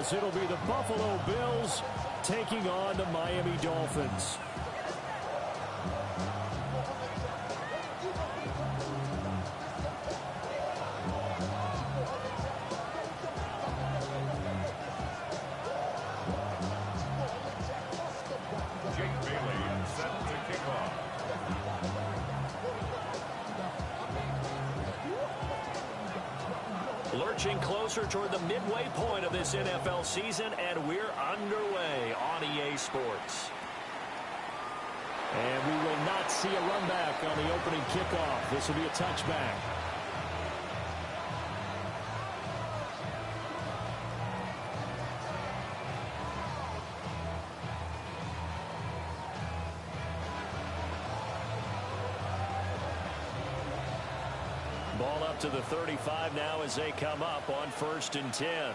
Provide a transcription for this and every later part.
as it'll be the Buffalo Bills taking on the Miami Dolphins. Lurching closer toward the midway point of this NFL season, and we're underway on EA Sports. And we will not see a run back on the opening kickoff. This will be a touchback. Ball up to the 35 now as they come up on 1st and 10.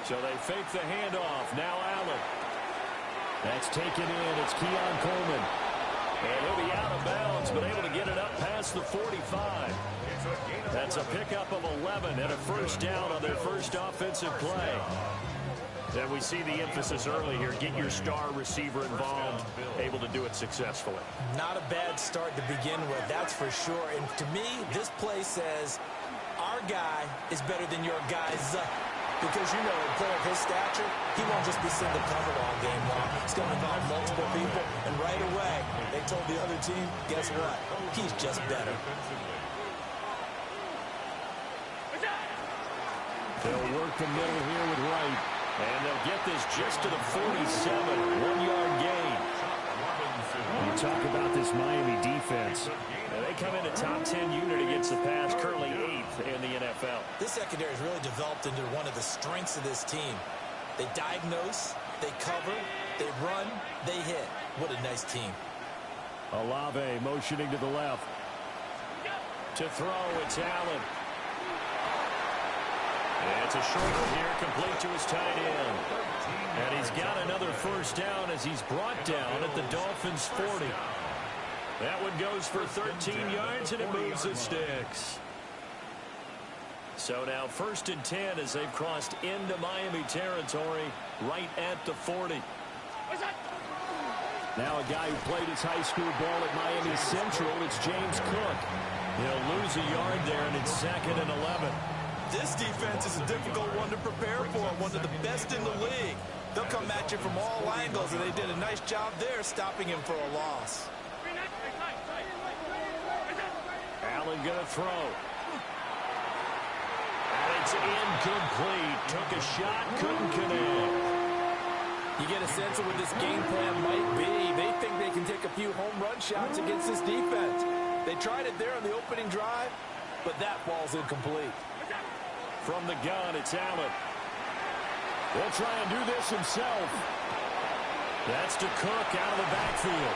So they fake the handoff. Now Allen. That's taken in. It's Keon Coleman. And he'll be out of bounds, but able to get it up past the 45. That's a pickup of 11 and a first down on their first offensive play. And we see the emphasis early here. Get your star receiver involved, able to do it successfully. Not a bad start to begin with, that's for sure. And to me, this play says our guy is better than your guys. Because, you know, a player of his stature, he won't just be single covered all game long. He's going to involve multiple people. And right away, they told the other team, guess what? He's just better. They'll work the middle here with Wright. And they'll get this just to the 47, 1-yard gain. You talk about this Miami defense. Now they come in a top 10 unit against the pass, currently 8th in the NFL. This secondary has really developed into one of the strengths of this team. They diagnose, they cover, they run, they hit. What a nice team. Olave motioning to the left. To throw, it's Allen. It's a short one here, complete to his tight end. And he's got another first down as he's brought down at the Dolphins' 40. That one goes for 13 yards, and it moves the sticks. So now 1st and 10 as they've crossed into Miami territory right at the 40. Now a guy who played his high school ball at Miami Central, it's James Cook. He'll lose a yard there, and it's 2nd and 11. This defense is a difficult one to prepare for, one of the best in the league. They'll come at you from all angles, and they did a nice job there stopping him for a loss. Allen going to throw. And it's incomplete. Took a shot, couldn't connect. You get a sense of what this game plan might be. They think they can take a few home run shots against this defense. They tried it there on the opening drive, but that ball's incomplete. From the gun, it's Allen. He'll try and do this himself. That's to Cook out of the backfield.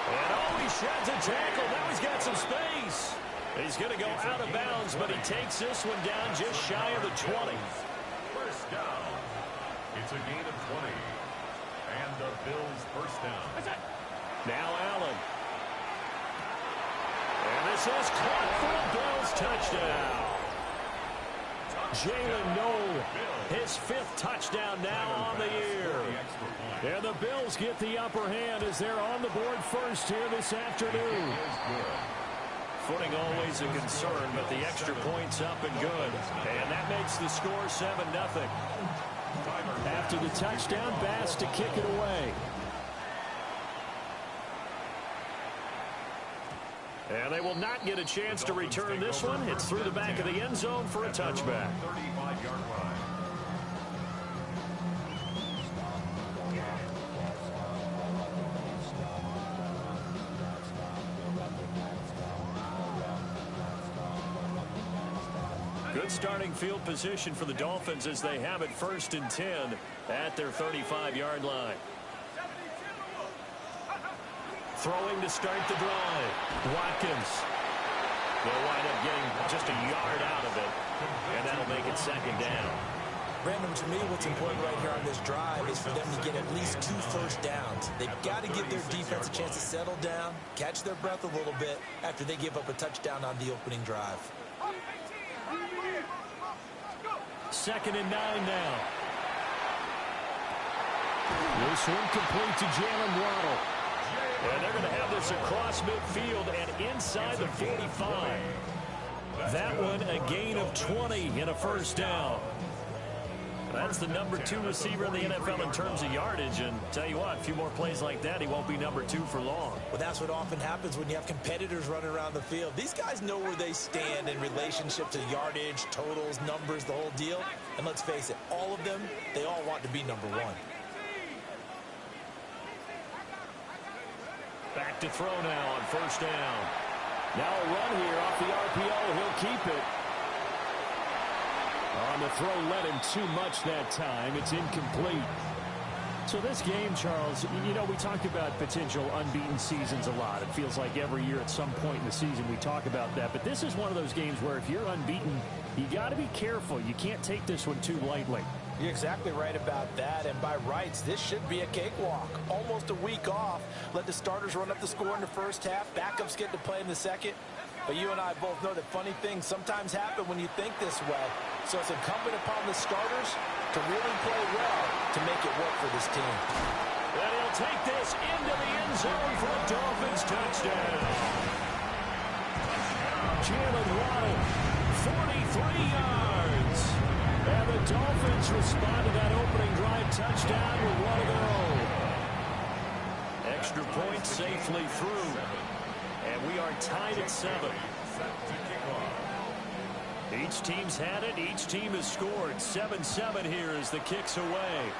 And oh, he sheds a tackle. Now he's got some space. He's going to go out of bounds, but he takes this one down just shy of the 20. First down. It's a gain of 20. And the Bills first down. Now Allen. And this is caught for a Bills touchdown. Jalen Noel, his 5th touchdown now on the year. And the Bills get the upper hand as they're on the board first here this afternoon. Footing always a concern, but the extra point's up and good. And that makes the score 7-0. After the touchdown, Bass to kick it away. And they will not get a chance to return this one. It's through the back of the end zone for a touchback. 35-yard line. Good starting field position for the Dolphins as they have it 1st and 10 at their 35-yard line. Throwing to start the drive. Watkins. They'll wind up getting just a yard out of it, and that'll make it 2nd down. Brandon, to me, what's important right here on this drive is for them to get at least 2 first downs. They've got to give their defense a chance to settle down, catch their breath a little bit after they give up a touchdown on the opening drive. 2nd and 9 now. This one complete to Jalen Waddle. And they're going to have this across midfield and inside the 45. That one a gain of 20 and a first down. That's the number 2 receiver in the NFL in terms of yardage. And tell you what, a few more plays like that, he won't be number 2 for long. Well, that's what often happens when you have competitors running around the field. These guys know where they stand in relationship to yardage, totals, numbers, the whole deal. And let's face it, all of them, they all want to be number 1. Back to throw now on first down. Now a run here off the RPO. He'll keep it. On the throw, led him too much that time. It's incomplete. So this game, Charles, you know, we talked about potential unbeaten seasons a lot. It feels like every year at some point in the season we talk about that. But this is one of those games where if you're unbeaten, you got to be careful. You can't take this one too lightly. You're exactly right about that, and by rights, this should be a cakewalk. Almost a week off. Let the starters run up the score in the first half. Backups get to play in the second. But you and I both know that funny things sometimes happen when you think this way. So it's incumbent upon the starters to really play well to make it work for this team. And he'll take this into the end zone for a Dolphins touchdown. Jalen Waddle, 43 yards. And the Dolphins respond to that opening drive touchdown with one of their own. Extra point safely through. And we are tied at 7. Each team's had it. Each team has scored. 7-7 here as the kick's away.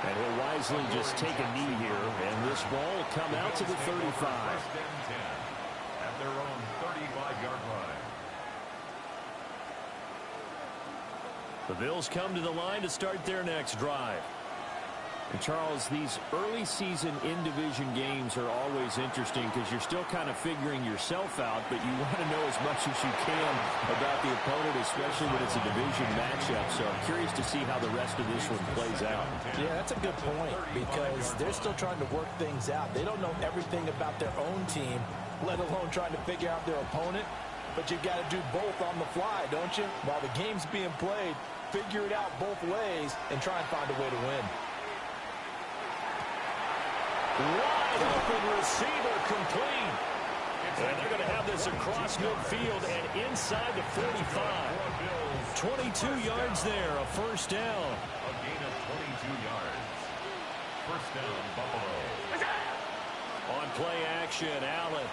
And he'll wisely just take a knee here. And this ball will come out to the 35. At their own 35-yard line. The Bills come to the line to start their next drive. And Charles, these early season in-division games are always interesting because you're still kind of figuring yourself out, but you want to know as much as you can about the opponent, especially when it's a division matchup. So I'm curious to see how the rest of this one plays out. Yeah, that's a good point because they're still trying to work things out. They don't know everything about their own team, let alone trying to figure out their opponent. But you've got to do both on the fly, don't you? While the game's being played, figure it out both ways and try and find a way to win. Wide open receiver complete. And they're going to have this across midfield and inside the 45. 22 yards there, a first down. A gain of 22 yards. First down, Buffalo. On play action, Allen.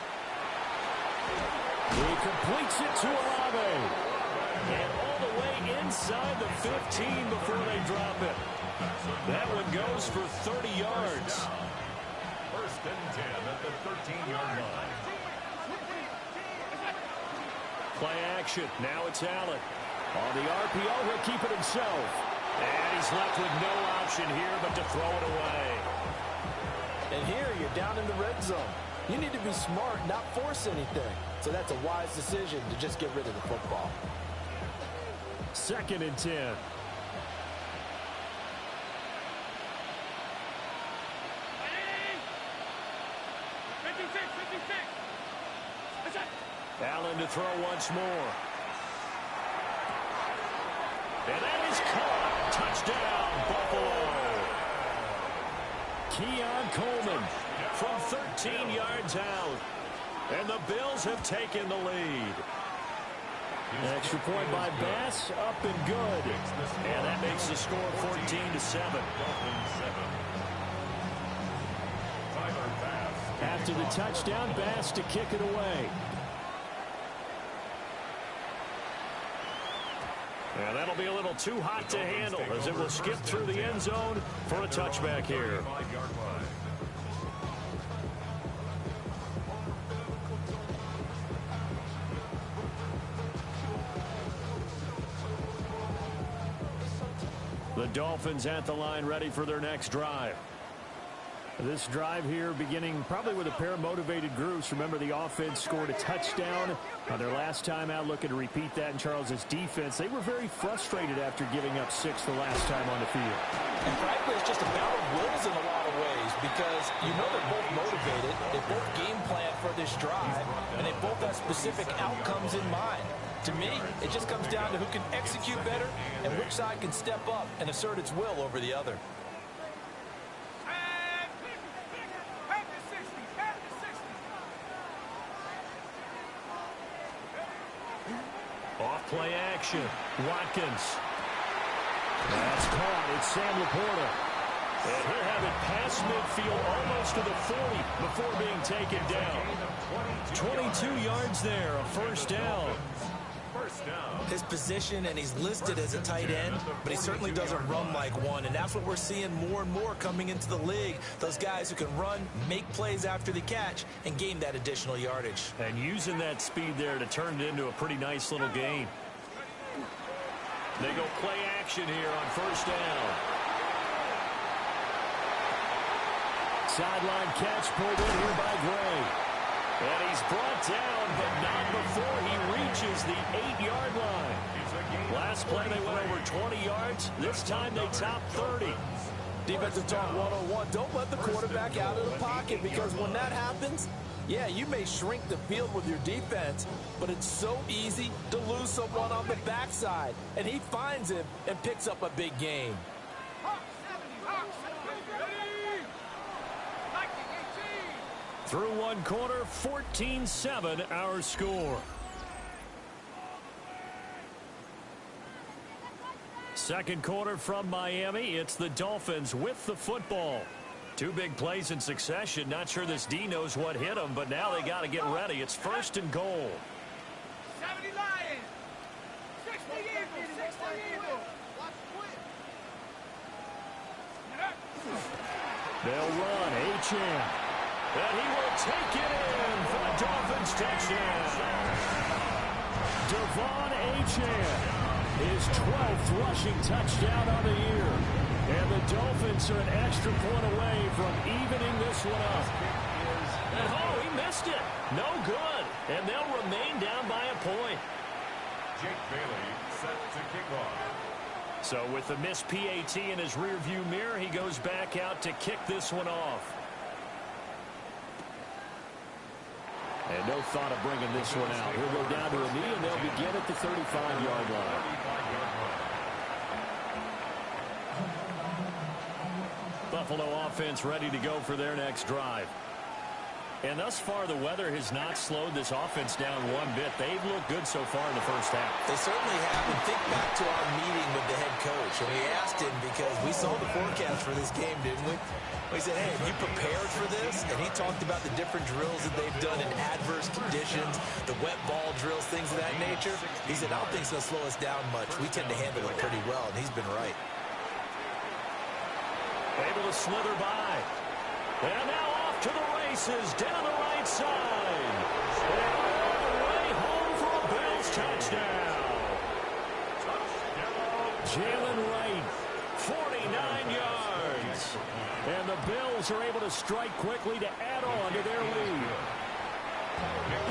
He completes it to Olave. And all the way inside the 15 before they drop it. That one goes for 30 yards. First and 10 at the 13-yard line. Play action. Now it's Allen. On the RPO, he'll keep it himself. And he's left with no option here but to throw it away. And here you're down in the red zone. You need to be smart, not force anything. So that's a wise decision to just get rid of the football. 2nd and 10. Allen to throw once more. And that is caught. Touchdown, Buffalo. Keon Coleman from 13 yards out. And the Bills have taken the lead. An extra point by Bass, up and good. And that makes the score 14-7. After the touchdown, Bass to kick it away. And that'll be a little too hot to handle as it will skip through the end zone for a touchback here. The Dolphins at the line ready for their next drive. This drive here beginning probably with a pair of motivated groups. Remember, the offense scored a touchdown on their last time out, looking to repeat that in Charles's defense. They were very frustrated after giving up 6 the last time on the field. And frankly, it's just a battle of wills in a lot of ways. because you know they're both motivated. They both game plan for this drive, and they both have specific outcomes in mind. To me, it just comes down to who can execute better and which side can step up and assert its will over the other. Off play action. Watkins. That's caught. It's Sam Laporta. And he'll have it past midfield almost to the 40 before being taken down. 22 yards there, a first down. His position, and he's listed as a tight end, but he certainly doesn't run like one, and that's what we're seeing more and more coming into the league. Those guys who can run, make plays after the catch, and gain that additional yardage. And using that speed there to turn it into a pretty nice little gain. They go play action here on first down. Sideline catch pulled in here by Gray. And he's brought down, but not before he reaches the 8-yard line. Last play they went over 20 yards. This time they top 30. Defensive talk 101. Don't let the quarterback out of the pocket, because when that happens, yeah, you may shrink the field with your defense, but it's so easy to lose someone on the backside. And he finds him and picks up a big gain. Through one quarter, 14-7 our score. Second quarter from Miami. It's the Dolphins with the football. Two big plays in succession. Not sure this D knows what hit him, but now they got to get ready. It's first and goal. 70 Lions, 60 Eagles, 60 Eagles. They'll run. Achane. And he will take it in for the Dolphins touchdown. Devon Achane, his 12th rushing touchdown on the year. And the Dolphins are an extra point away from evening this one up. And oh, he missed it. No good. And they'll remain down by a point. Jake Bailey set to kick off. So with the missed PAT in his rearview mirror, he goes back out to kick this one off. And no thought of bringing this one out. He'll go down to a knee, and they'll begin at the 35-yard line. Buffalo offense ready to go for their next drive. And thus far, the weather has not slowed this offense down one bit. They've looked good so far in the first half. They certainly have. And think back to our meeting with the head coach. And we asked him, because we saw the forecast for this game, didn't we? We said, hey, have you prepared for this? And he talked about the different drills that they've done in adverse conditions, the wet ball drills, things of that nature. He said, I don't think it's going to slow us down much. We tend to handle it pretty well, and he's been right. Able to slither by. And now off to the races down the right side. And all the way home for a Bills touchdown. Jalen Wright, 49 yards. And the Bills are able to strike quickly to add on to their lead.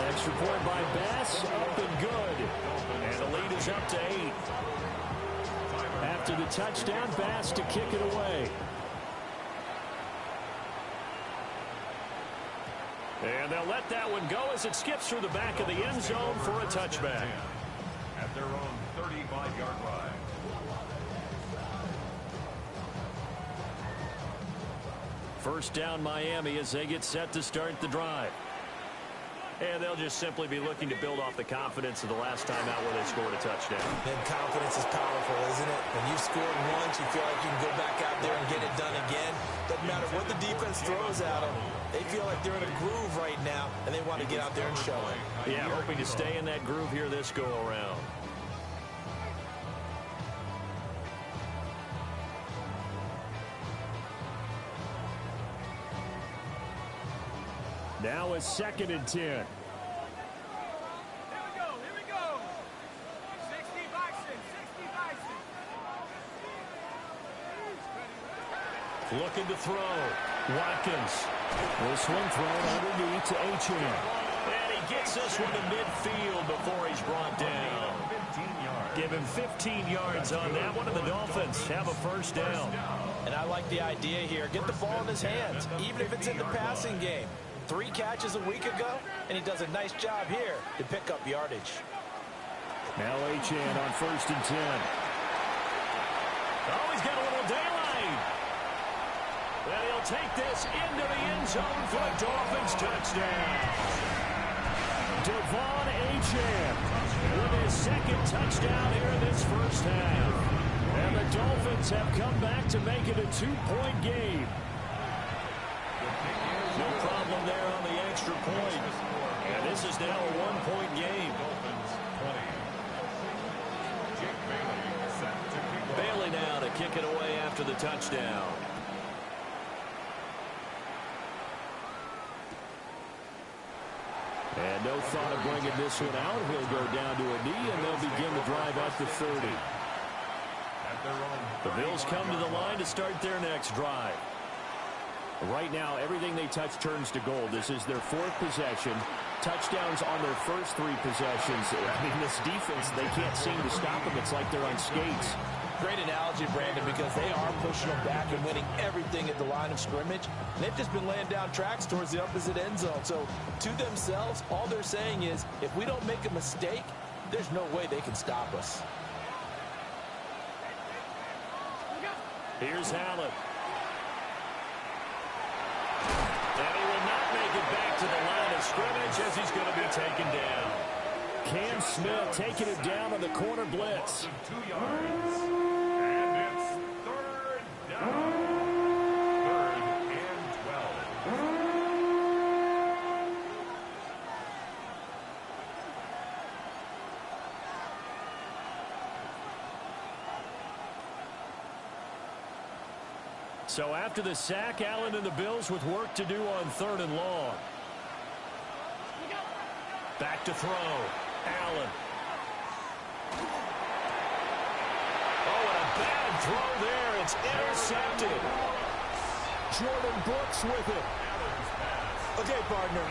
Extra point by Bass, up and good. And the lead is up to 8. After the touchdown, Bass to kick it away. And they'll let that one go as it skips through the back of the end zone for a touchback. At their own 35-yard line. First down Miami as they get set to start the drive. And they'll just simply be looking to build off the confidence of the last time out where they scored a touchdown. Then confidence is powerful, isn't it? When you've scored once, you feel like you can go back out there and get it done again. Doesn't matter what the defense throws at them. They feel like they're in a groove right now, and they want to get out there and show it. Yeah, hoping to stay in that groove here this go-around. Now it's 2nd and 10. Here we go. 60 Bison, 60 Bison. Looking to throw. Watkins. This one thrown underneath to Achane. And he gets this one to midfield before he's brought down. Give him 15 yards on that one, and the Dolphins have a first down. And I like the idea here. Get the ball in his hands, even if it's in the passing game. 3 catches a week ago, and he does a nice job here to pick up yardage. Now Achane on 1st and 10. Oh, he's got a little daylight. And he'll take this into the end zone for a Dolphins touchdown. Devon Achane with his 2nd touchdown here in this first half. And the Dolphins have come back to make it a 2-point game. No problem there on the extra point. And this is now a 1-point game. Bailey now to kick it away after the touchdown. And no thought of bringing this one out. He'll go down to a knee, and they'll begin the drive at the 30. The Bills come to the line to start their next drive. Right now, everything they touch turns to gold. This is their 4th possession. Touchdowns on their first 3 possessions. I mean, this defense, they can't seem to stop them. It's like they're on skates. Great analogy, Brandon, because they are pushing them back and winning everything at the line of scrimmage. And they've just been laying down tracks towards the opposite end zone. So to themselves, all they're saying is, if we don't make a mistake, there's no way they can stop us. Here's Allen. And he will not make it back to the line of scrimmage as he's going to be taken down. Cam Smith taking it down on the corner blitz. 2 yards. And it's 3rd down. 3rd and 12. So after the sack, Allen and the Bills with work to do on 3rd and long. Back to throw. Allen. Oh, and a bad throw there. It's intercepted. Jordan Brooks with it. Okay, partner,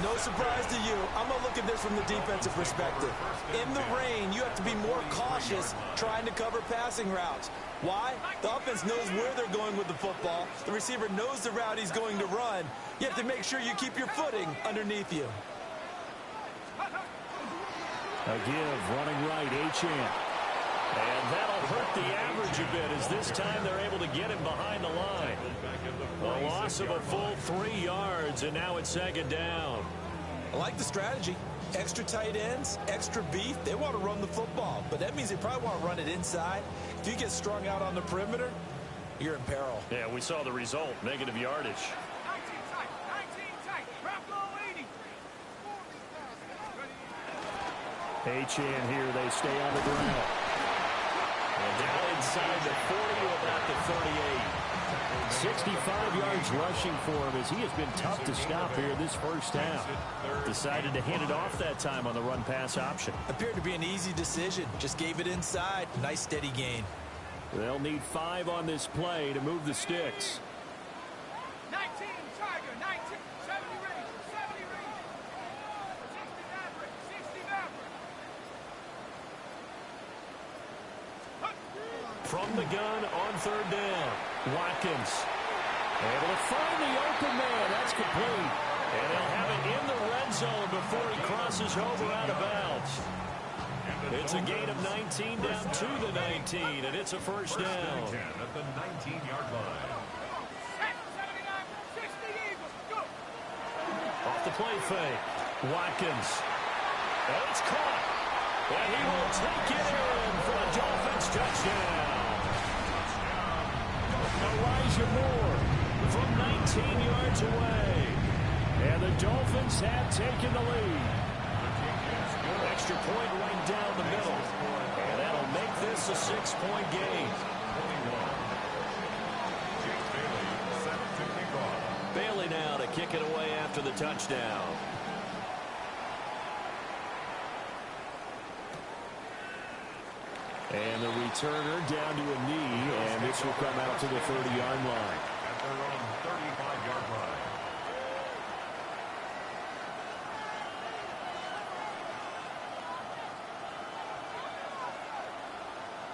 no surprise to you. I'm going to look at this from the defensive perspective. In the rain, you have to be more cautious trying to cover passing routes. Why? The offense knows where they're going with the football. The receiver knows the route he's going to run. You have to make sure you keep your footing underneath you. A give, running right, Achane. And that'll hurt the average a bit as this time they're able to get him behind the line. A loss of a full 3 yards, and now it's 2nd down. I like the strategy. Extra tight ends, extra beef. They want to run the football, but that means they probably want to run it inside. If you get strung out on the perimeter, you're in peril. Yeah, we saw the result, negative yardage. 19 tight, 19 tight. Drop low 80. Achane here, they stay on the ground. And down inside the 40 to about the 38. 65 yards rushing for him as he has been tough to stop here this first half. Decided to hand it off that time on the run-pass option. Appeared to be an easy decision. Just gave it inside. Nice steady gain. They'll need 5 on this play to move the sticks. 19 Tiger, 19, 70 range, 70 range. 60 Maverick, 60 Maverick. From the gun on 3rd down. Watkins. Able to find the open man. That's complete. And they'll have it in the red zone before he crosses over out of bounds. It's a gain of 19 down to the 19, and it's a first down. 10 at the 19-yard line. 79, 60 Eagles, go. Off the play fake. Watkins. And it's caught. And he will take it in for a Dolphins touchdown. Elijah Moore From 19 yards away. and the Dolphins have taken the lead. Extra point right down the middle. And that'll make this a 6-point game. Bailey now to kick it away after the touchdown. And the returner down to a knee, and this will come out to the 30-yard line. At their own 35-yard line.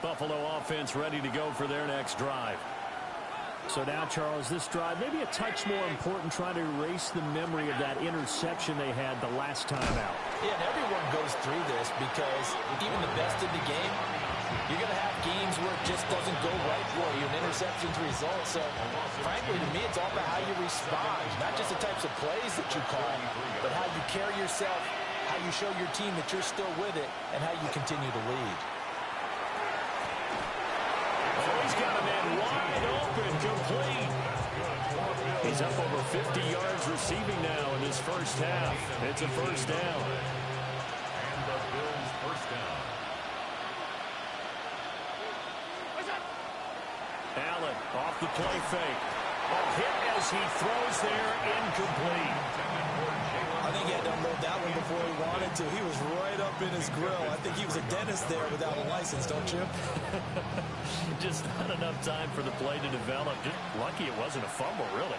Buffalo offense ready to go for their next drive. So now, Charles, this drive maybe a touch more important, trying to erase the memory of that interception they had the last time out. Yeah, and everyone goes through this because even the best in the game, you're going to have games where it just doesn't go right for you, and interceptions result. So, frankly, to me, it's all about how you respond, not just the types of plays that you call, but how you carry yourself, how you show your team that you're still with it, and how you continue to lead. Oh, he's got a man wide open, complete. He's up over 50 yards receiving now in this first half. It's a first down. And the Bills first down. Allen off the play fake. A hit as he throws there, incomplete. I think he had to unload that one before he wanted to. He was right up in his grill. I think he was a dentist there without a license, don't you? Just not enough time for the play to develop. Just lucky it wasn't a fumble, really.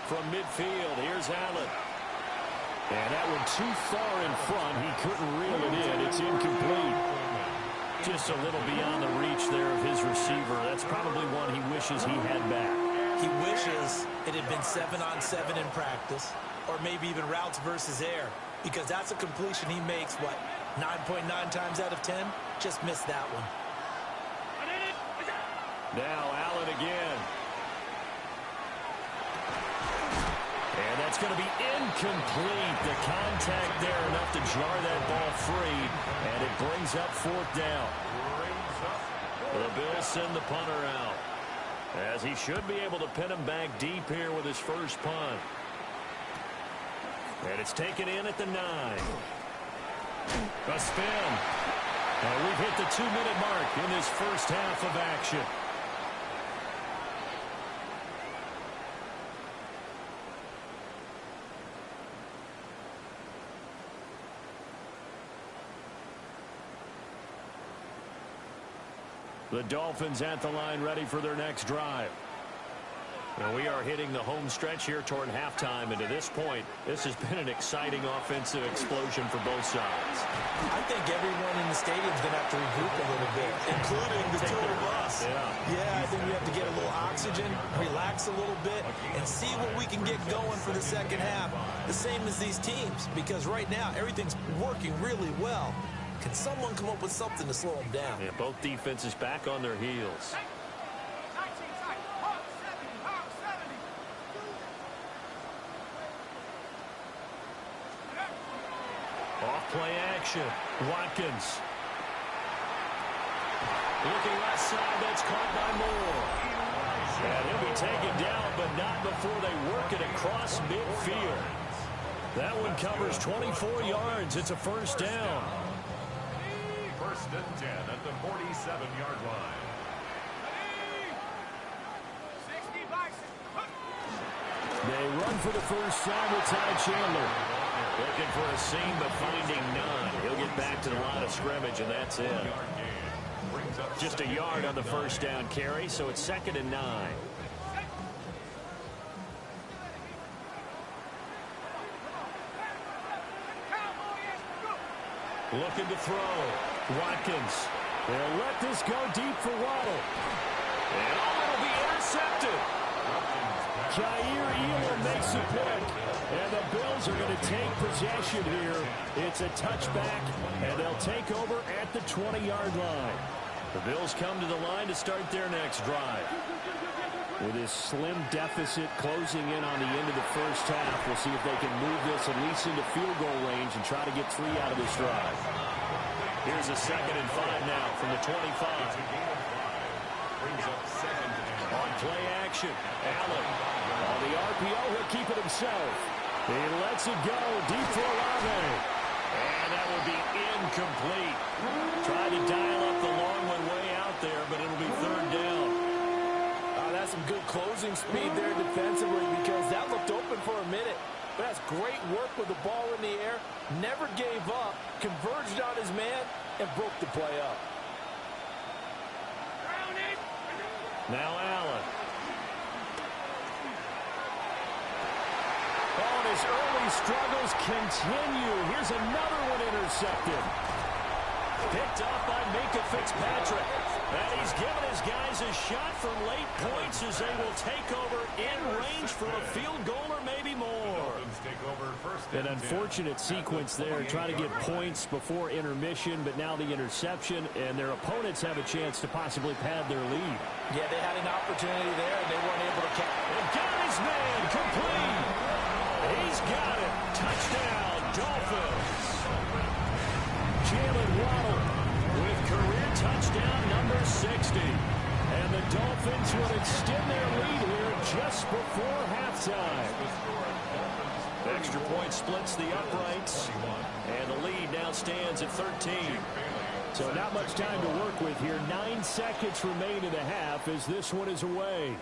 From midfield, here's Allen. And that one too far in front. He couldn't reel it in. It's incomplete. Just a little beyond the reach there of his receiver. That's probably one he wishes he had back. He wishes it had been 7-on-7 in practice, or maybe even routes versus air, because that's a completion he makes, what, 9.9 times out of 10? Just missed that one. Now Allen again. And that's going to be incomplete. The contact there enough to jar that ball free, and it brings up fourth down. The Bills send the punter out, as he should be able to pin him back deep here with his first punt. And it's taken in at the 9. A spin. And we've hit the 2-minute mark in this first half of action. The Dolphins at the line, ready for their next drive. And we are hitting the home stretch here toward halftime, and to this point, this has been an exciting offensive explosion for both sides. I think everyone in the stadium is going to have to regroup a little bit, including the two of us. Yeah, I think we have to get a little oxygen, relax a little bit, and see what we can get going for the second half. The same as these teams, because right now, everything's working really well. Can someone come up with something to slow them down? Yeah, both defenses back on their heels. Off-play action. Watkins. Looking left side, that's caught by Moore. And he'll be taken down, but not before they work it across midfield. That one covers 24 yards. It's a first down. First and 10 at the 47-yard line. They run for the first time with Ty Chandler. Looking for a seam, but finding none. He'll get back to the line of scrimmage, and that's it. Just a yard on the first down carry, so it's 2nd and 9. Looking to throw. Watkins. They'll let this go deep for Waddle. And it'll be intercepted. Jair Elam makes a pick. And the Bills are going to take possession here. It's a touchback, and they'll take over at the 20-yard line. The Bills come to the line to start their next drive. With his slim deficit closing in on the end of the first half, we'll see if they can move this at least into field goal range and try to get 3 out of this drive. Here's a 2nd and 5 now from the 25. On play action, Allen. On the RPO, he'll keep it himself. He lets it go deep for Olave. And that will be incomplete. Tried to dial up the long one way out there, but it'll be 3rd down. That's some good closing speed there defensively, because that looked open for a minute. But that's great work with the ball in the air. Never gave up, converged on his man, and broke the play up. Now Allen. Oh, and his early struggles continue. Here's another one intercepted. Picked up by Minkah Fitzpatrick. And he's given his guys a shot for late points as they will take over in range for a field goal or maybe more. An unfortunate sequence there, trying to get points before intermission, but now the interception, and their opponents have a chance to possibly pad their lead. Yeah, they had an opportunity there, and they weren't able to catch it. And got his man complete. He's got it. Touchdown, Dolphins. Jalen Waddle with career touchdown number 60. And the Dolphins would extend their lead here just before halftime. Extra point splits the uprights, and the lead now stands at 13. So not much time to work with here. 9 seconds remain in the half as this one is away.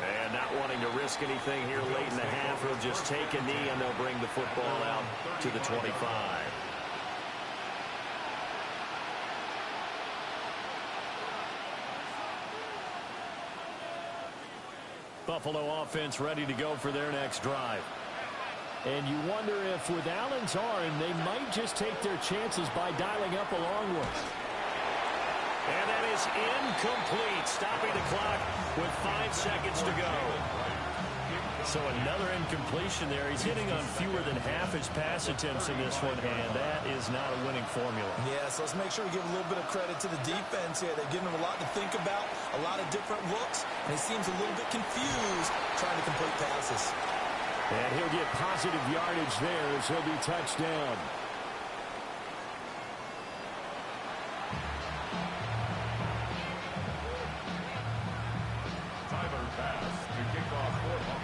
And not wanting to risk anything here late in the half, he'll just take a knee, and they'll bring the football out to the 25. Buffalo offense ready to go for their next drive. And you wonder if with Allen's arm, they might just take their chances by dialing up a long one. And that is incomplete, stopping the clock with 5 seconds to go. So another incompletion there. He's hitting on fewer than half his pass attempts in this one, and that is not a winning formula. Yeah, so let's make sure we give a little bit of credit to the defense here. They're giving him a lot to think about, a lot of different looks, and he seems a little bit confused trying to complete passes. And he'll get positive yardage there as he'll be touchdown.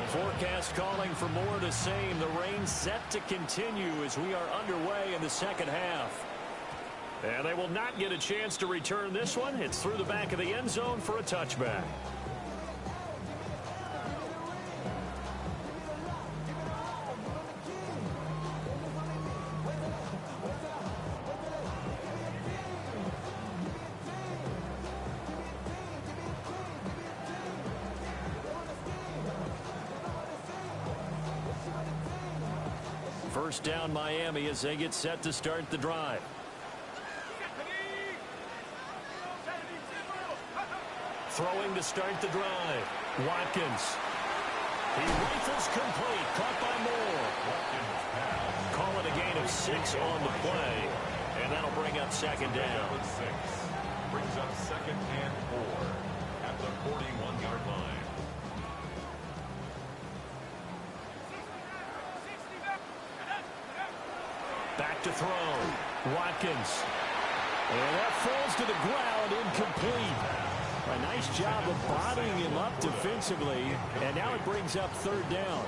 Forecast calling for more of the same. The rain set to continue as we are underway in the second half. And they will not get a chance to return this one. It's through the back of the end zone for a touchback. First down Miami as they get set to start the drive. Throwing to start the drive. Watkins. He rifles complete. Caught by Moore. Call it a gain of 6 on the play. And that'll bring up second down. Brings up second and 4 at the 41-yard line. Back to throw. Watkins. And that falls to the ground, incomplete. A nice job of bodying him up defensively, and now it brings up third down.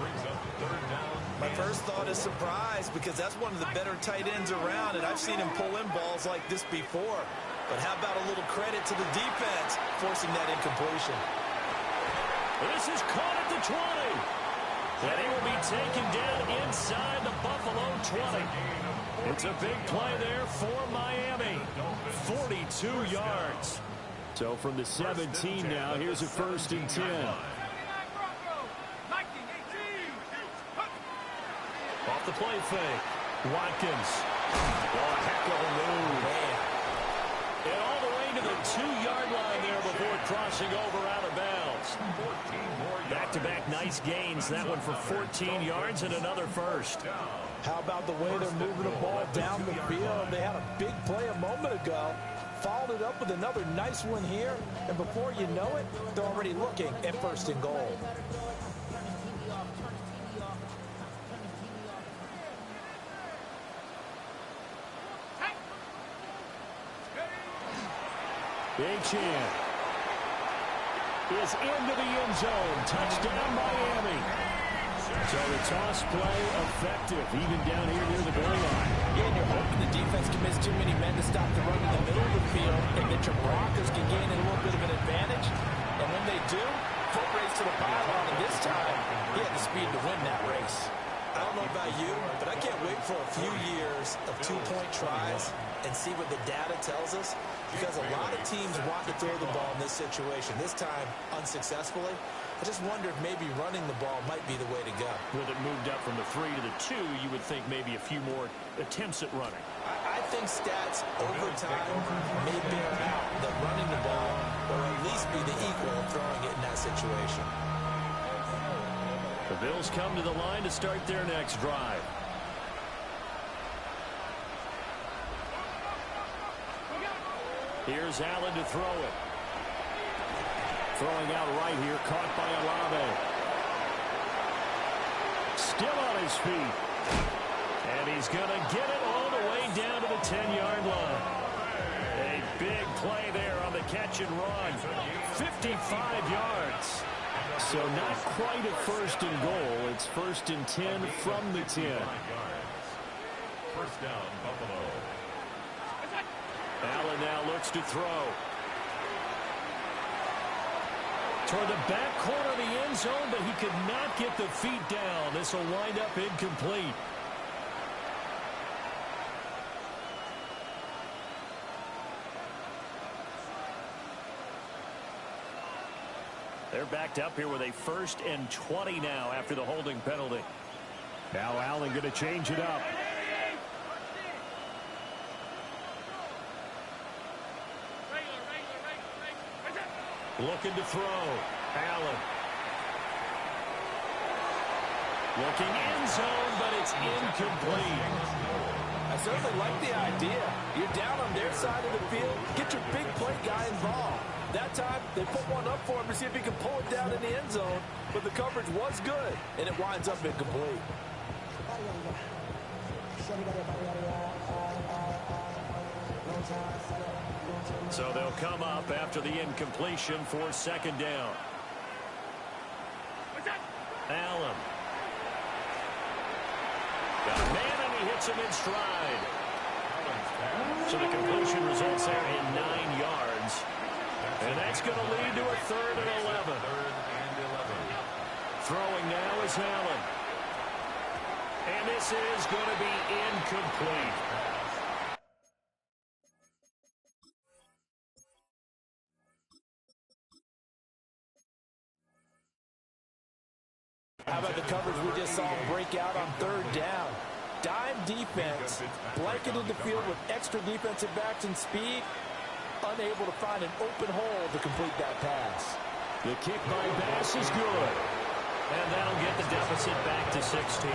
My first thought is surprise because that's one of the better tight ends around, and I've seen him pull in balls like this before. But how about a little credit to the defense forcing that incompletion? This is caught at the 20. And he will be taken down inside the Buffalo 20. It's a big play there for Miami. 42 yards. So from the 17 now, here's a 1st and 10. Off the play fake. Watkins. Oh, a heck of a move. And all the way to the 2-yard line there before crossing over out of bounds. Back-to-back nice gains. That one for 14 yards and another first. How about the way they're moving the ball down the field? They had a big play a moment ago. Followed it up with another nice one here. And before you know it, they're already looking at 1st and goal. Achane is into the end zone. Touchdown, Miami. So the toss play effective, even down here near the goal line. Yeah, and you're hoping the defense can miss too many men to stop the run in the middle of the field, and that your Broncos can gain a little bit of an advantage. And when they do, foot race to the pylon, and this time, he had the speed to win that race. I don't know about you, but I can't wait for a few years of 2-point tries and see what the data tells us, because a lot of teams want to throw the ball in this situation. This time, unsuccessfully. I just wondered maybe running the ball might be the way to go. With it moved up from the 3 to the 2, you would think maybe a few more attempts at running. I think stats over time may bear out that running the ball will at least be the equal of throwing it in that situation. The Bills come to the line to start their next drive. Here's Allen to throw it. Throwing out right here, caught by Olave. Still on his feet. And he's going to get it all the way down to the 10-yard line. A big play there on the catch and run. 55 yards. So not quite a first and goal. It's first and 10 from the 10. First down, Buffalo. Allen now looks to throw. Toward the back corner of the end zone, but he could not get the feet down. This will wind up incomplete. They're backed up here with a first and 20 now after the holding penalty. Now Allen going to change it up. Looking to throw. Allen. Looking end zone, but it's incomplete. I certainly like the idea. You're down on their side of the field. Get your big play guy involved. That time, they put one up for him to see if he can pull it down in the end zone. But the coverage was good, and it winds up incomplete. So they'll come up after the incompletion for second down. Allen. Got a man, and he hits him in stride. So the completion results there in 9 yards. And that's going to lead to a 3rd and 11. Throwing now is Allen. And this is going to be incomplete. How about the coverage we just saw break out on 3rd down? Dime defense, blanketed the field with extra defensive backs and speed, unable to find an open hole to complete that pass. The kick by Bass is good. And that'll get the deficit back to 16.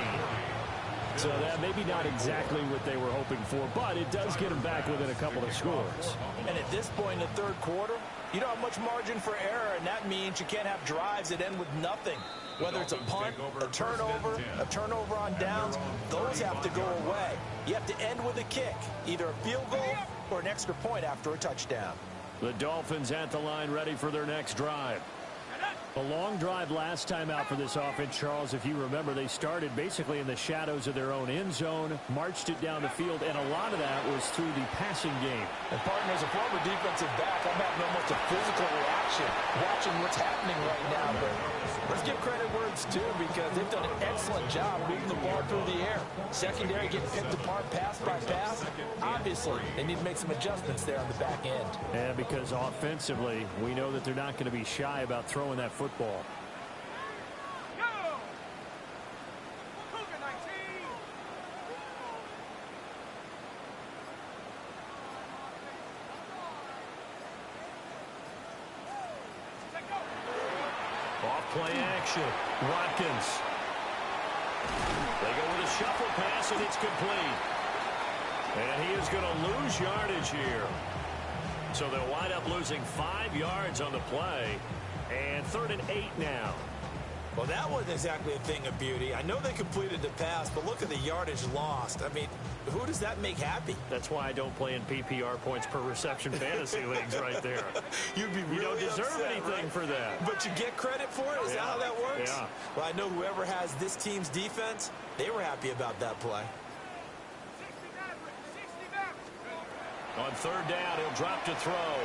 So that maybe not exactly what they were hoping for, but it does get them back within a couple of scores. And at this point in the 3rd quarter, you don't have much margin for error, and that means you can't have drives that end with nothing. Whether it's a punt, a turnover on downs, those have to go away. You have to end with a kick, either a field goal or an extra point after a touchdown. The Dolphins at the line ready for their next drive. A long drive last time out for this offense, Charles. If you remember, they started basically in the shadows of their own end zone, marched it down the field, and a lot of that was through the passing game. And, partner, as a former defensive back, I'm having almost a physical reaction watching what's happening right now. But let's give credit where it's due, because they've done an excellent job moving the ball through the air. Secondary getting picked apart pass by pass. Obviously, they need to make some adjustments there on the back end. And because offensively, we know that they're not going to be shy about throwing that football. Off-play action. Watkins. They go with a shuffle pass, and it's complete. And he is going to lose yardage here. So they'll wind up losing 5 yards on the play. And 3rd and 8 now. Well, that wasn't exactly a thing of beauty. I know they completed the pass, but look at the yardage lost. I mean, who does that make happy? That's why I don't play in PPR points per reception fantasy leagues right there. You'd be really You don't deserve upset, anything right? for that. But you get credit for it? Is that how that works? Yeah. Well, I know whoever has this team's defense, they were happy about that play. On 3rd down, he'll drop to throw.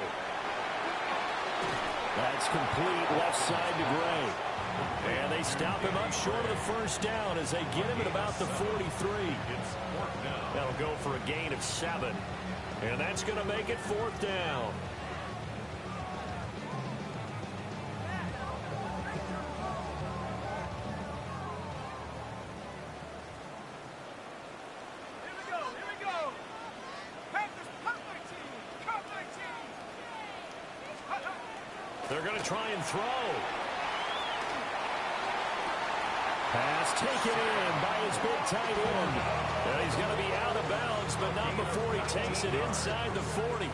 That's complete left side to Gray. And they stop him up short of the 1st down as they get him at about the 43. That'll go for a gain of 7. And that's going to make it 4th down. They're going to try and throw. Pass taken in by his big tight end. And he's going to be out of bounds, but not before he takes it inside the 40.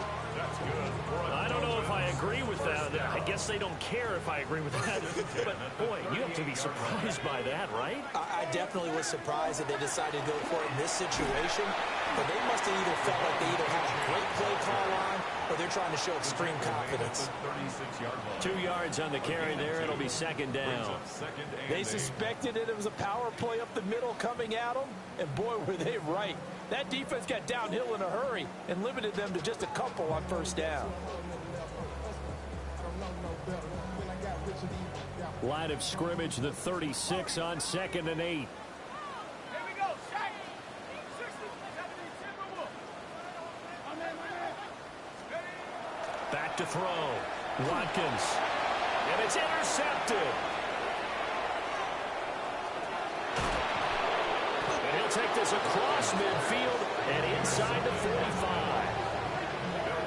I don't know if I agree with that. I guess they don't care if I agree with that. But, boy, you have to be surprised by that, right? I definitely was surprised that they decided to go for it in this situation. But they must have either felt like they either had a great play call on or they're trying to show extreme confidence. 2 yards on the carry there. It'll be second down. They suspected it was a power play up the middle coming at them, and boy, were they right. That defense got downhill in a hurry and limited them to just a couple on first down. Line of scrimmage, the 36 on 2nd and 8. Here we go. Shaq. 60, 70, Timberwolf. My man. Ready? Back to throw. Watkins. And it's intercepted. And he'll take this across midfield and inside the 45.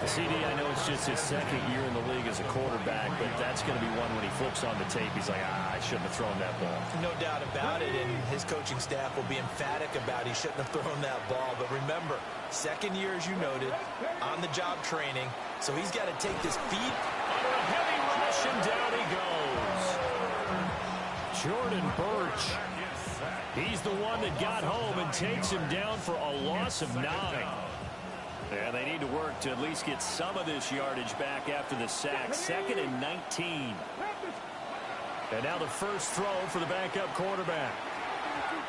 CD, I know it's just his second year in the league as a quarterback, but that's going to be one when he flips on the tape. He's like, I shouldn't have thrown that ball. No doubt about it, and his coaching staff will be emphatic about he shouldn't have thrown that ball. But remember, second year, as you noted, on-the-job training, so he's got to take this feed. Under a heavy rush, and down he goes. Jordan Birch. He's the one that got home and takes him down for a loss of 9. And they need to work to at least get some of this yardage back after the sack. 2nd and 19. And now the first throw for the backup quarterback.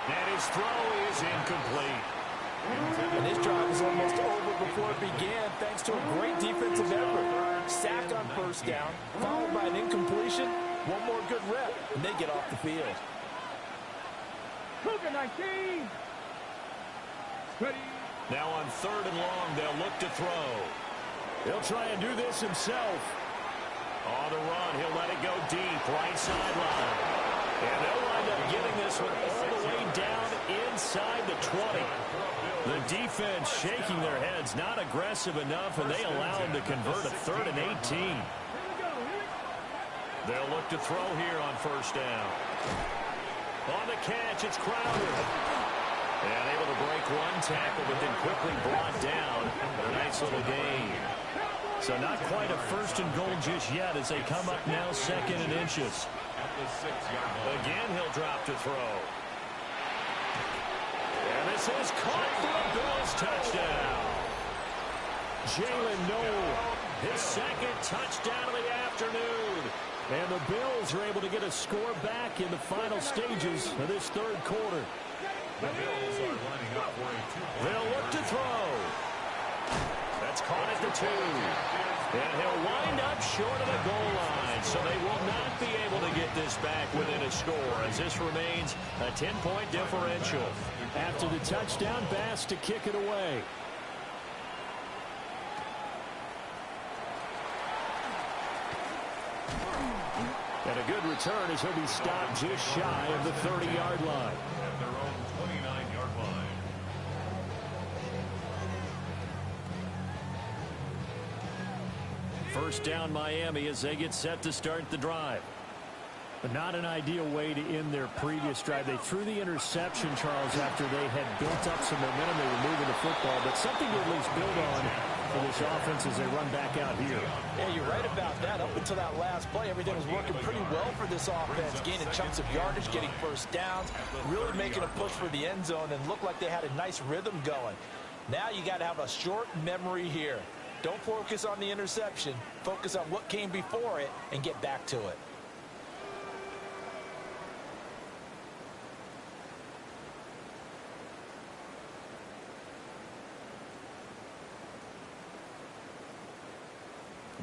And his throw is incomplete. And his drive was almost over before it began, thanks to a great defensive effort. Sack on first down, followed by an incompletion. One more good rep, and they get off the field. Cougar 19. Ready? Now on 3rd and long, they'll look to throw. He'll try and do this himself. On the run, he'll let it go deep, right sideline. And they'll wind up getting this one all the way down inside the 20. The defense shaking their heads, not aggressive enough, and they allow him to convert a 3rd and 18. They'll look to throw here on first down. On the catch, it's Crowder. And able to break one tackle, but then quickly brought down. A nice little gain. So not quite a 1st and goal just yet as they come up now 2nd and inches. Again, he'll drop to throw. And this is caught for a Bills touchdown. Jalen Noel, his 2nd touchdown of the afternoon. And the Bills are able to get a score back in the final stages of this 3rd quarter. The Bills are lining up for a 2-point. They'll look to throw. That's caught at the 2. And he'll wind up short of the goal line. So they will not be able to get this back within a score as this remains a 10-point differential. After the touchdown, Bass to kick it away. And a good return as he'll be stopped just shy of the 30-yard line. At their own 29-yard line. First down Miami as they get set to start the drive. But not an ideal way to end their previous drive. They threw the interception, Charles, after they had built up some momentum. They were moving the football, but something to at least build on for this offense as they run back out here. Yeah, you're right about that. Up until that last play, everything was working pretty well for this offense, gaining chunks of yardage, getting first downs, really making a push for the end zone, and looked like they had a nice rhythm going. Now you got to have a short memory here. Don't focus on the interception. Focus on what came before it and get back to it.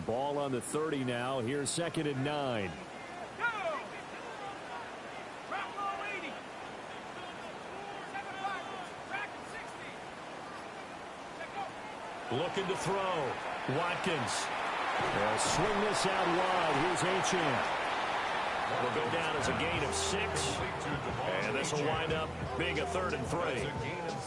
Ball on the 30 now. Here's 2nd and 9. Go! Drop low 80. 7 backwards. Track at 60. Check go. Looking to throw. Watkins. They'll swing this out wide. Here's Achane. Will go down as a gain of 6. And this will wind up being a 3rd and 3.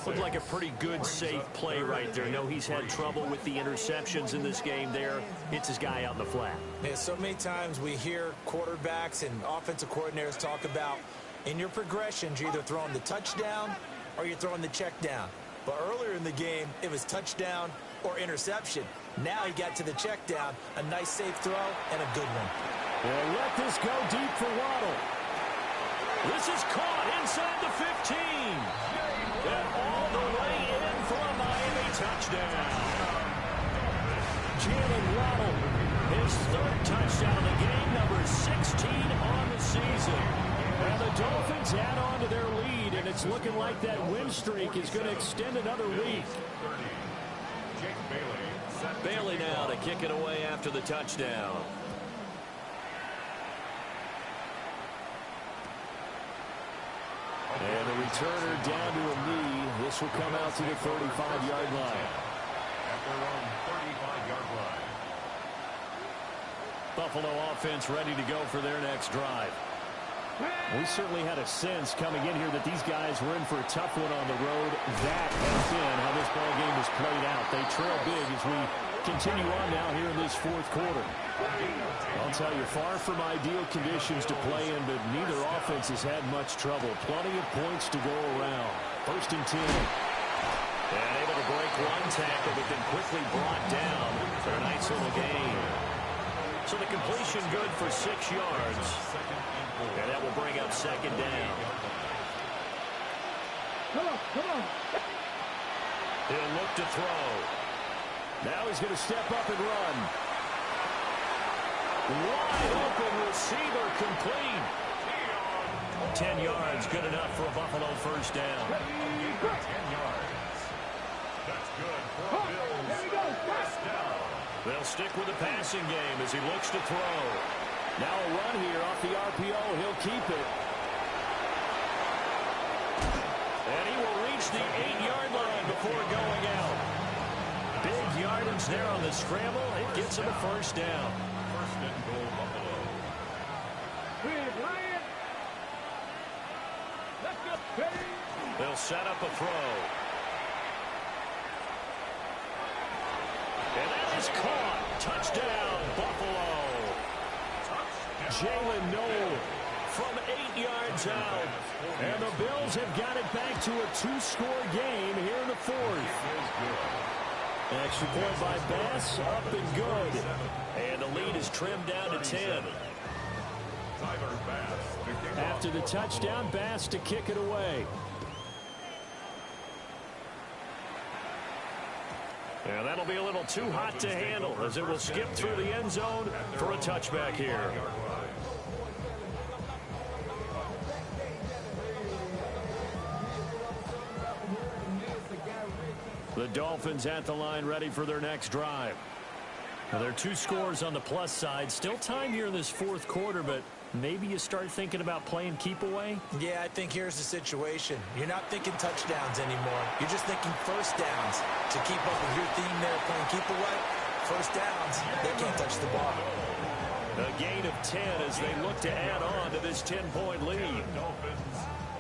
Looked like a pretty good, safe play right there. No, he's had trouble with the interceptions in this game there. It's his guy out in the flat. Yeah, so many times we hear quarterbacks and offensive coordinators talk about in your progressions, you're either throwing the touchdown or you're throwing the check down. But earlier in the game, it was touchdown or interception. Now he got to the check down, a nice safe throw, and a good one. They'll let this go deep for Waddle. This is caught inside the 15. And all the way in for a Miami touchdown. Jalen Waddle, his third touchdown of the game, number 16 on the season. And the Dolphins add on to their lead, and it's looking like that win streak is going to extend another week. Bailey now to kick it away after the touchdown. And the returner down to a knee. This will come out to the 35-yard line. At their own 35-yard line. Buffalo offense ready to go for their next drive. We certainly had a sense coming in here that these guys were in for a tough one on the road. That has been how this ball game has played out. They trail big as we continue on now here in this fourth quarter. I'll tell you, far from ideal conditions to play in, but neither offense has had much trouble. Plenty of points to go around. First and 10. And able to break one tackle, but then quickly brought down for a nice little gain. So the completion good for 6 yards. And that will bring up second down. Come on. He'll look to throw. Now he's going to step up and run. Wide open receiver complete. 10 yards, good enough for a Buffalo first down. 10 yards. That's good for Bills. First down. They'll stick with the passing game as he looks to throw. Now a run here off the RPO. He'll keep it. And he will reach the 8-yard line before going out. Big yardage there on the scramble. It gets him a first down. First and goal, Buffalo. Let's go. They'll set up a throw. And that is caught. Touchdown, Buffalo. Jalen Noel from 8 yards out. And the Bills have got it back to a 2-score game here in the fourth. Extra point by Bass, up and good. And the lead is trimmed down to 10. After the touchdown, Bass to kick it away. And that'll be a little too hot to handle as it will skip through the end zone for a touchback here. The Dolphins at the line ready for their next drive. Now, there are 2 scores on the plus side. Still time here in this fourth quarter, but maybe you start thinking about playing keep away? Yeah, I think here's the situation. You're not thinking touchdowns anymore. You're just thinking first downs. To keep up with your theme there, playing keep away, first downs, they can't touch the ball. A gain of 10 as they look to add on to this 10-point lead.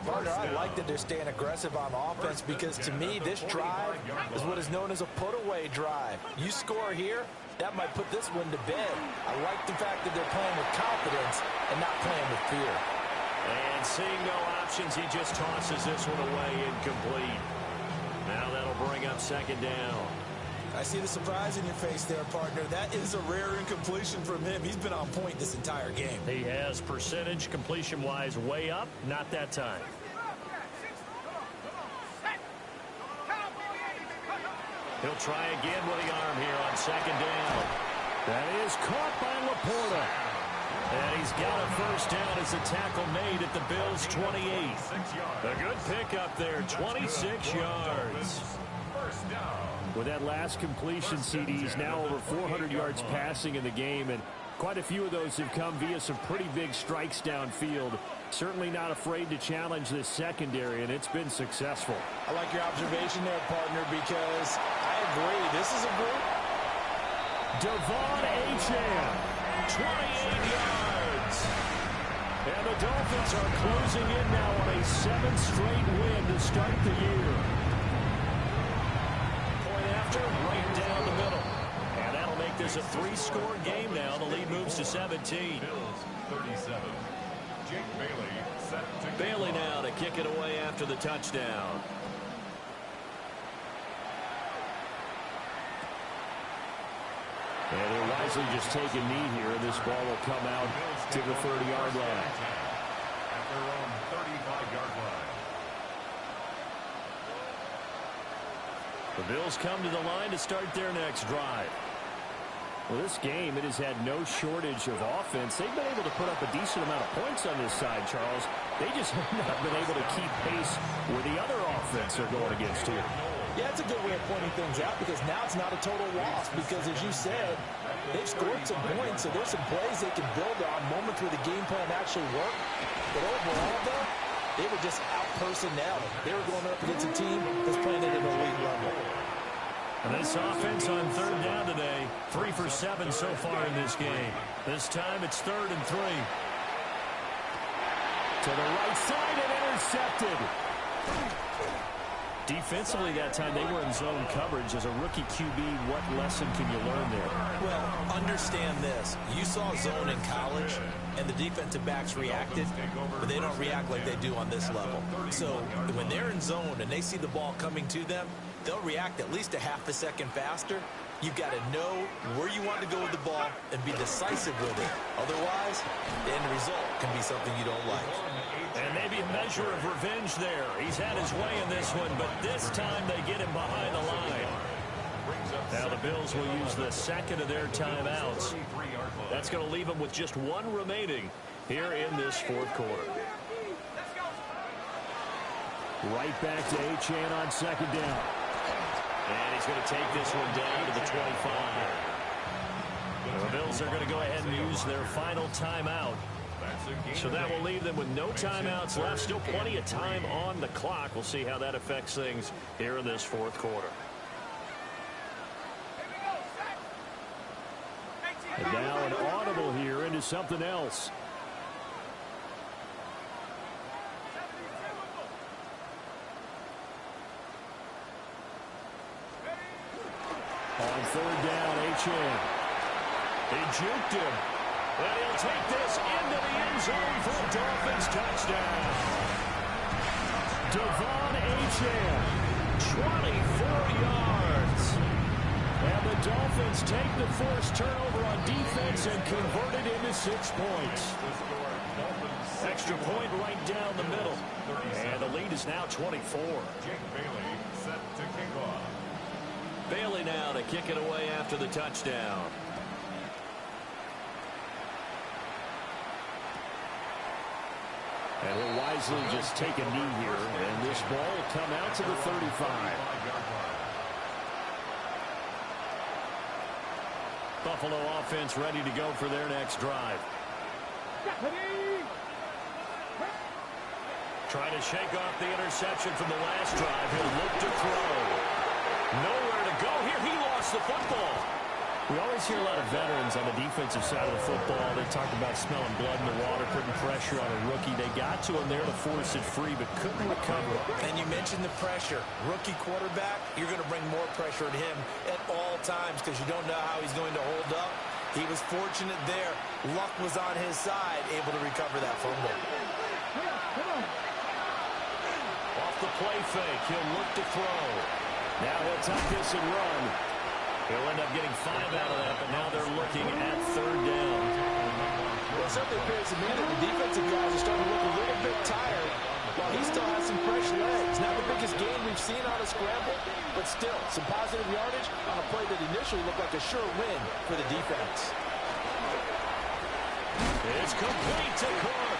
Partner, I like that they're staying aggressive on offense because to me, this drive is what is known as a put-away drive. You score here, that might put this one to bed. I like the fact that they're playing with confidence and not playing with fear. And seeing no options, he just tosses this one away incomplete. Now that'll bring up second down. I see the surprise in your face there, partner. That is a rare incompletion from him. He's been on point this entire game. He has percentage completion-wise way up, not that time. He'll try again with the arm here on second down. That is caught by Laporta. And he's got a first down as the tackle made at the Bills' 28. A good pickup there, 26 yards. First down. With that last completion, CD's now over 400 yards passing in the game, and quite a few of those have come via some pretty big strikes downfield. Certainly not afraid to challenge this secondary, and it's been successful. I like your observation there, partner, because I agree. This is a group. Devon Achane, 28 yards. And the Dolphins are closing in now on a 7th straight win to start the year. is a 3-score game now. The lead moves to 17. Bills 37. Jake Bailey set to Bailey now to kick it away after the touchdown. And he'll wisely just take a knee here, and this ball will come out to the 30-yard line. At their own 35-yard line. The Bills come to the line to start their next drive. Well, this game, it has had no shortage of offense. They've been able to put up a decent amount of points on this side, Charles. They just have not been able to keep pace with the other offense they're going against here. Yeah, it's a good way of pointing things out because now it's not a total loss because, as you said, they've scored some points, so there's some plays they can build on, moments where the game plan actually worked. But overall, though, they were just out-personnel. They were going up against a team that's playing at an elite level. And this offense on third down today, 3 for 7 so far in this game. This time it's 3rd and 3. To the right side and intercepted. Defensively that time they were in zone coverage. As a rookie QB, what lesson can you learn there? Well, understand this. You saw zone in college, and the defensive backs reacted, but they don't react like they do on this level. So when they're in zone and they see the ball coming to them, they'll react at least a half a second faster. You've got to know where you want to go with the ball and be decisive with it. Otherwise, the end result can be something you don't like. And maybe a measure of revenge there. He's had his way in this one, but this time they get him behind the line. Now the Bills will use the second of their timeouts. That's going to leave them with just one remaining here in this fourth quarter. Right back to Achane on second down. And he's going to take this one down to the 25. The Bills are going to go ahead and use their final timeout. So that will leave them with no timeouts left. Still plenty of time on the clock. We'll see how that affects things here in this fourth quarter. And now an audible here into something else. On third down, Achane. They juked him. And he'll take this into the end zone for a Dolphins touchdown. Devon Achane, 24 yards. And the Dolphins take the forced turnover on defense and convert it into 6 points. Extra point right down the middle. And the lead is now 24. Jake Bailey set to kick off. Bailey now to kick it away after the touchdown. And he'll wisely just take a knee here, and this ball will come out to the 35. Buffalo offense ready to go for their next drive. Trying to shake off the interception from the last drive. He'll look to throw. Nowhere to go here. He lost the football. We always hear a lot of veterans on the defensive side of the football. They talk about smelling blood in the water, putting pressure on a rookie. They got to him there to force it free, but couldn't recover. And you mentioned the pressure. Rookie quarterback, you're going to bring more pressure at him at all times because you don't know how he's going to hold up. He was fortunate there. Luck was on his side, able to recover that fumble. Off the play fake, he'll look to throw. Now he'll tuck this and run. He'll end up getting 5 out of that, but now they're looking at third down. Well, certainly appears to me that the defensive guys are starting to look a little bit tired while he still has some fresh legs. Not the biggest game we've seen on a scramble, but still some positive yardage on a play that initially looked like a sure win for the defense. It's complete to Clark.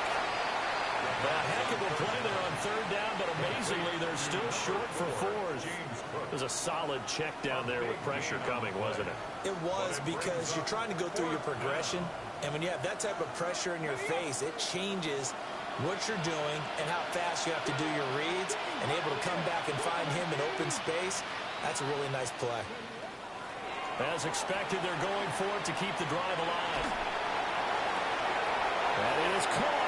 A heck of a play there on third down, but amazingly, they're still short for 4s. It was a solid check down there with pressure coming, wasn't it? It was, because you're trying to go through your progression, and when you have that type of pressure in your face, it changes what you're doing and how fast you have to do your reads, and able to come back and find him in open space. That's a really nice play. As expected, they're going for it to keep the drive alive. That is caught.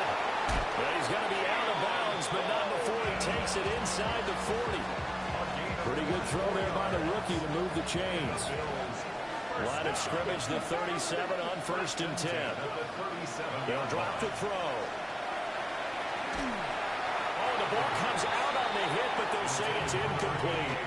But he's going to be out of bounds, but not before he takes it inside the 40. Pretty good throw there by the rookie to move the chains. Line of scrimmage, the 37 on 1st and 10. They'll drop the throw. Oh, the ball comes out on the hit, but they'll say it's incomplete.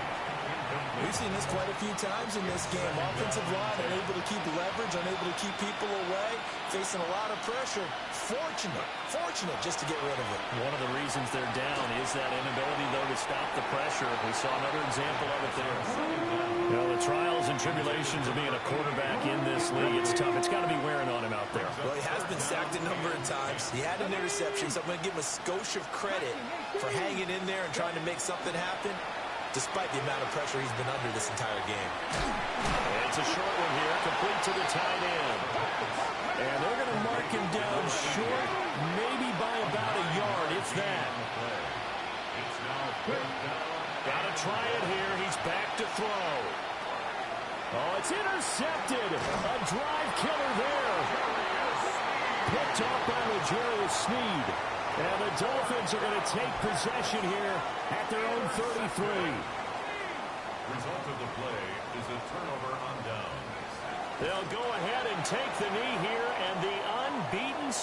We've seen this quite a few times in this game. Offensive line unable to keep leverage, unable to keep people away, facing a lot of pressure. Fortunate just to get rid of it. One of the reasons they're down is that inability, though, to stop the pressure. We saw another example of it there. You know, the trials and tribulations of being a quarterback in this league, it's tough. It's got to be wearing on him out there. Well, he has been sacked a number of times. He had an interception, so I'm going to give him a skosh of credit for hanging in there and trying to make something happen, despite the amount of pressure he's been under this entire game. It's a short one here, complete to the tight end. And they're going to mark him down short, maybe by about a yard, if that. Got to try it here. He's back to throw. Oh, it's intercepted. A drive killer there. Picked up by L'Jarius Sneed. And the Dolphins are going to take possession here at their own 33. Result of the play is a turnover on downs. They'll go ahead and take the knee here, and the unbeaten